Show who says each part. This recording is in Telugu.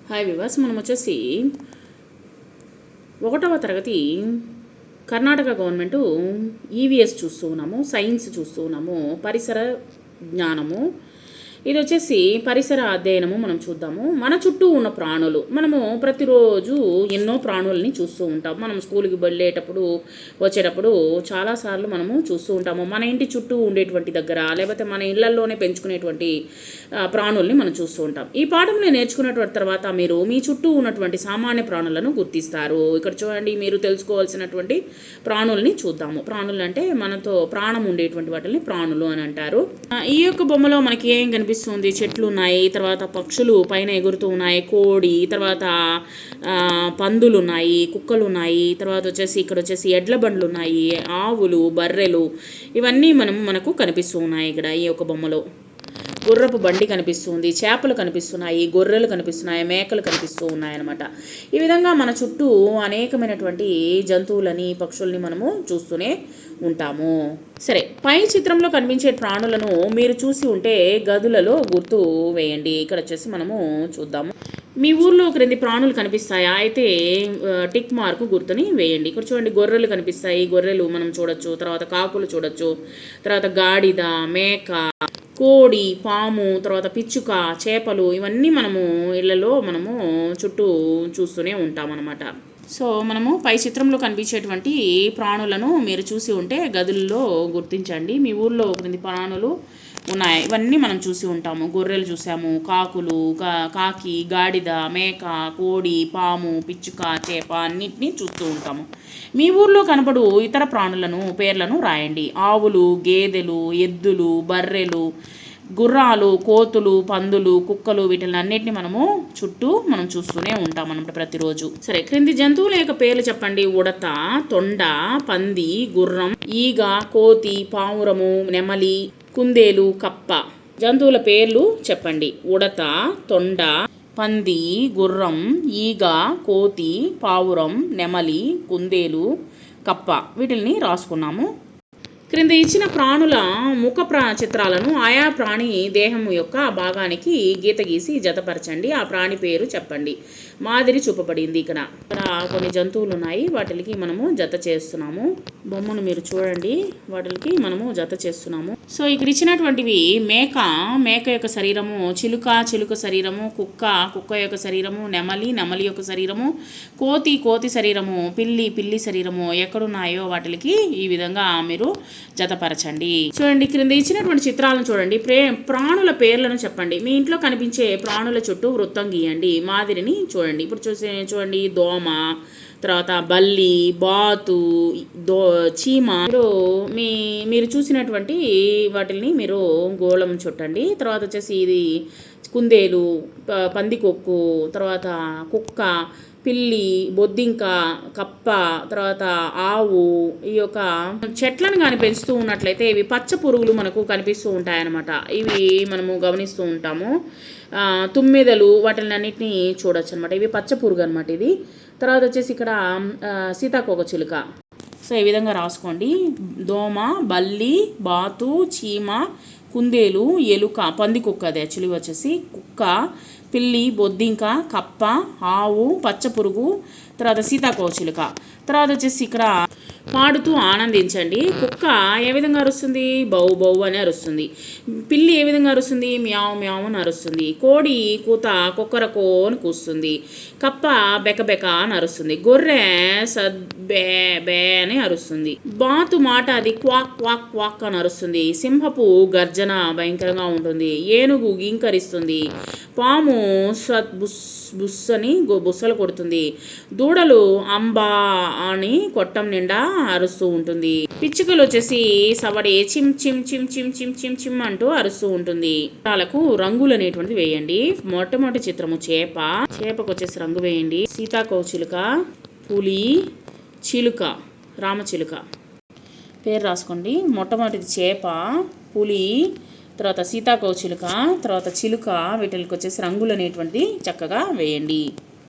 Speaker 1: హాయ్ వివాస్, మనం వచ్చేసి 1వ తరగతి కర్ణాటక గవర్నమెంటు ఈవీఎస్ చూస్తూ ఉన్నాము, సైన్స్ చూస్తూ ఉన్నాము, పరిసర జ్ఞానము. ఇది వచ్చేసి పరిసర అధ్యయనము. మనం చూద్దాము. మన చుట్టూ ఉన్న ప్రాణులు. మనము ప్రతిరోజు ఎన్నో ప్రాణుల్ని చూస్తూ ఉంటాం. మనం స్కూల్కి వెళ్ళేటప్పుడు వచ్చేటప్పుడు చాలాసార్లు మనము చూస్తూ ఉంటాము. మన ఇంటి చుట్టూ ఉండేటువంటి దగ్గర, లేకపోతే మన ఇళ్లల్లోనే పెంచుకునేటువంటి ప్రాణుల్ని మనం చూస్తూ ఉంటాం. ఈ పాఠంలో నేర్చుకున్నటువంటి తర్వాత మీరు మీ చుట్టూ ఉన్నటువంటి సామాన్య ప్రాణులను గుర్తిస్తారు. ఇక్కడ చూడండి, మీరు తెలుసుకోవాల్సినటువంటి ప్రాణుల్ని చూద్దాము. ప్రాణులు అంటే మనతో ప్రాణం ఉండేటువంటి వాటిని ప్రాణులు అని అంటారు. ఈ యొక్క బొమ్మలో మనకి ఏం కనిపిస్తుంది? చెట్లు ఉన్నాయి, తర్వాత పక్షులు పైన ఎగురుతూ ఉన్నాయి, కోడి, తర్వాత పందులు ఉన్నాయి, కుక్కలు ఉన్నాయి, తర్వాత వచ్చేసి ఇక్కడ వచ్చేసి ఎడ్ల బండ్లు ఉన్నాయి, ఆవులు, బర్రెలు, ఇవన్నీ మనకు కనిపిస్తూ ఉన్నాయి. ఇక్కడ ఈ యొక్క బొమ్మలో గుర్రపు బండి కనిపిస్తుంది, చేపలు కనిపిస్తున్నాయి, గొర్రెలు కనిపిస్తున్నాయి, మేకలు కనిపిస్తూ ఉన్నాయన్నమాట. ఈ విధంగా మన చుట్టూ అనేకమైనటువంటి జంతువులని, పక్షుల్ని మనము చూస్తూనే ఉంటాము. సరే, పై చిత్రంలో కనిపించే ప్రాణులను మీరు చూసి ఉంటే గదులలో గుర్తు వేయండి. ఇక్కడ వచ్చేసి మనము చూద్దాము. మీ ఊర్లో క్రింది ప్రాణులు కనిపిస్తాయా? అయితే టిక్ మార్కు గుర్తుని వేయండి. ఇక్కడ చూడండి, గొర్రెలు కనిపిస్తాయి, గొర్రెలు మనం చూడొచ్చు. తర్వాత కాకులు చూడొచ్చు, తర్వాత గాడిద, మేక, కోడి, పాము, తర్వాత పిచ్చుక, చేపలు, ఇవన్నీ మనము ఇళ్లలో మనము చుట్టూ చూస్తూనే ఉంటామన్నమాట. సో మనము పై చిత్రంలో కనిపించేటువంటి ప్రాణులను మీరు చూసి ఉంటే గదుల్లో గుర్తించండి. మీ ఊర్లో క్రింది ప్రాణులు ఉన్నాయి, ఇవన్నీ మనం చూసి ఉంటాము. గొర్రెలు చూసాము, కాకులు, కాకి, గాడిద, మేక, కోడి, పాము, పిచ్చుక, చేప అన్నిటినీ చూస్తూ ఉంటాము. మీ ఊర్లో కనపడు ఇతర ప్రాణులను పేర్లను రాయండి. ఆవులు, గేదెలు, ఎద్దులు, బర్రెలు, గుర్రాలు, కోతులు, పందులు, కుక్కలు, వీటిని అన్నిటిని మనం చూస్తూనే ఉంటాం అన్నమాట ప్రతిరోజు. సరే, క్రింది జంతువుల యొక్క పేర్లు చెప్పండి. ఉడత, తొండ, పంది, గుర్రం, ఈగ, కోతి, పావురము, నెమలి, కుందేలు, కప్ప. జంతువుల పేర్లు చెప్పండి. ఉడత, తొండ, పంది, గుర్రం, ఈగ, కోతి, పావురం, నెమలి, కుందేలు, కప్ప. వీటిని రాసుకున్నాము. క్రింద ఇచ్చిన ప్రాణుల ముఖ చిత్రాలను ఆయా ప్రాణి దేహం యొక్క భాగానికి గీత గీసి జతపరచండి. ఆ ప్రాణి పేరు చెప్పండి. మాదిరి చూపబడింది. ఇక్కడ కొన్ని జంతువులు ఉన్నాయి, వాటికి మనము జత చేస్తున్నాము. బొమ్మను మీరు చూడండి, వాటికి మనము జత చేస్తున్నాము. సో ఇక్కడ ఇచ్చినటువంటివి మేక యొక్క శరీరము, చిలుక శరీరము, కుక్క యొక్క శరీరము, నెమలి యొక్క శరీరము, కోతి శరీరము, పిల్లి శరీరము ఎక్కడున్నాయో వాటికి ఈ విధంగా మీరు జతపరచండి. చూడండి, క్రింద ఇచ్చినటువంటి చిత్రాలను చూడండి. ప్రాణుల పేర్లను చెప్పండి. మీ ఇంట్లో కనిపించే ప్రాణుల చుట్టూ వృత్తం గీయండి. మాదిరిని చూడండి. ఇప్పుడు చూడండి, దోమ, తర్వాత బల్లి, బాతు, చీమ. మీరు చూసినటువంటి వాటిని మీరు గోళం చుట్టండి. తర్వాత వచ్చేసి ఇది కుందేలు, పందికొక్కు, తర్వాత కుక్క, పిల్లి, బొద్దింక, కప్ప, తర్వాత ఆవు. ఈ యొక్క చెట్లను కానీ పెంచుతూ ఉన్నట్లయితే ఇవి పచ్చ పురుగులు మనకు కనిపిస్తూ ఉంటాయన్నమాట. ఇవి మనము గమనిస్తూ ఉంటాము. తుమ్మెదలు, వాటిని అన్నిటినీ చూడొచ్చు అనమాట. ఇవి పచ్చ పురుగు అనమాట ఇది. తర్వాత వచ్చేసి ఇక్కడ సీతాకోక చిలుక. సో ఈ విధంగా రాసుకోండి. దోమ, బల్లి, బాతు, చీమ, కుందేలు, ఎలుక, పందికొక్క, అది యాక్చువల్లీ వచ్చేసి కుక్క, పిల్లి, బొద్దింక, కప్ప, ఆవు, పచ్చపురుగు, తర్వాత సీతాకోక చిలుక. తర్వాత వచ్చేసి ఇక్కడ పాడుతూ ఆనందించండి. కుక్క ఏ విధంగా అరుస్తుంది? బౌ బౌ అని అరుస్తుంది. పిల్లి ఏ విధంగా అరుస్తుంది? మ్యావ్ మ్యావ్ అని అరుస్తుంది. కోడి కూత కొక్కరకో అని కూస్తుంది. కప్ప బెక అని అరుస్తుంది. గొర్రె బే బే అని అరుస్తుంది. బాతు మాట అది క్వాక్ క్వాక్ క్వాక్ అని అరుస్తుంది. సింహపు గర్జన భయంకరంగా ఉంటుంది. ఏనుగు గింకరిస్తుంది. పాము బుస్ బుస్ అని బుస్సలు కొడుతుంది. దూడలు అంబా అని కొట్టం నిండా అరుస్తూ ఉంటుంది. పిచ్చుకలు వచ్చేసి సవడి చిమ్ చిమ్ చిమ్ చిమ్ చిమ్ చిమ్ చిమ్ అంటూ అరుస్తూ ఉంటుంది. వాళ్ళకు రంగులు అనేటువంటిది వేయండి. మొట్టమొదటి చిత్రము చేపకు వచ్చేసి రంగు వేయండి. సీతాకోక చిలుక, పులి, చిలుక, రామచిలుక పేరు రాసుకోండి. మొట్టమొదటిది చేప, పులి, తర్వాత సీతాకోక చిలుక, తర్వాత చిలుక. వీటికి వచ్చేసి రంగులు అనేటువంటిది చక్కగా వేయండి.